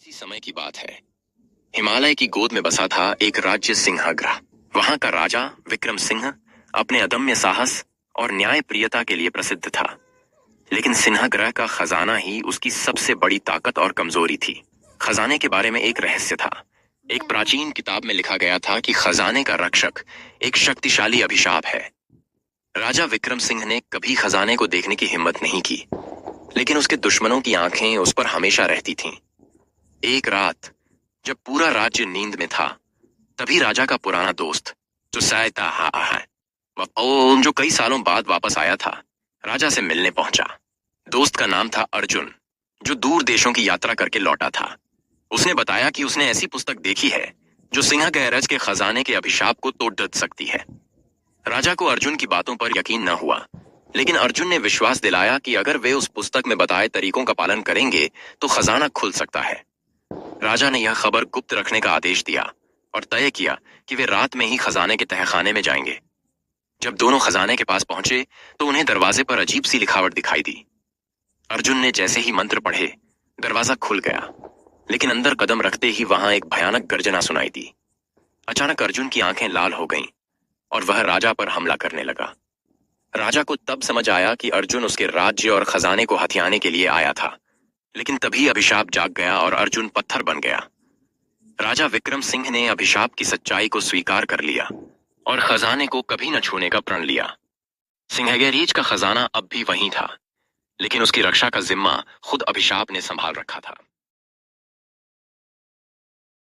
इसी समय की बात है। हिमालय की गोद में बसा था एक राज्य सिंहग्रह। वहां का राजा विक्रम सिंह अपने अदम्य साहस और न्याय प्रियता के लिए प्रसिद्ध था। लेकिन सिंहग्रह का खजाना ही उसकी सबसे बड़ी ताकत और कमजोरी थी। खजाने के बारे में एक रहस्य था। एक प्राचीन किताब में लिखा गया था कि खजाने का रक्षक एक शक्तिशाली अभिशाप है। राजा विक्रम सिंह ने कभी खजाने को देखने की हिम्मत नहीं की, लेकिन उसके दुश्मनों की आंखें उस पर हमेशा रहती थीं। एक रात जब पूरा राज्य नींद में था, तभी राजा का पुराना दोस्त जो सायता है जो कई सालों बाद वापस आया था, राजा से मिलने पहुंचा। दोस्त का नाम था अर्जुन, जो दूर देशों की यात्रा करके लौटा था। उसने बताया कि उसने ऐसी पुस्तक देखी है जो सिंह गैरज के खजाने के अभिशाप को तोड़ सकती है। राजा को अर्जुन की बातों पर यकीन न हुआ, लेकिन अर्जुन ने विश्वास दिलाया कि अगर वे उस पुस्तक में बताए तरीकों का पालन करेंगे तो खजाना खुल सकता है। राजा ने यह खबर गुप्त रखने का आदेश दिया और तय किया कि वे रात में ही खजाने के तहखाने में जाएंगे। जब दोनों खजाने के पास पहुंचे तो उन्हें दरवाजे पर अजीब सी लिखावट दिखाई दी। अर्जुन ने जैसे ही मंत्र पढ़े, दरवाजा खुल गया, लेकिन अंदर कदम रखते ही वहां एक भयानक गर्जना सुनाई दी। अचानक अर्जुन की आंखें लाल हो गईं और वह राजा पर हमला करने लगा। राजा को तब समझ आया कि अर्जुन उसके राज्य और खजाने को हथियाने के लिए आया था, लेकिन तभी अभिशाप जाग गया और अर्जुन पत्थर बन गया। राजा विक्रम सिंह ने अभिशाप की सच्चाई को स्वीकार कर लिया और खजाने को कभी न छूने का प्रण लिया। सिंहगैरीज का खजाना अब भी वहीं था, लेकिन उसकी रक्षा का जिम्मा खुद अभिशाप ने संभाल रखा था।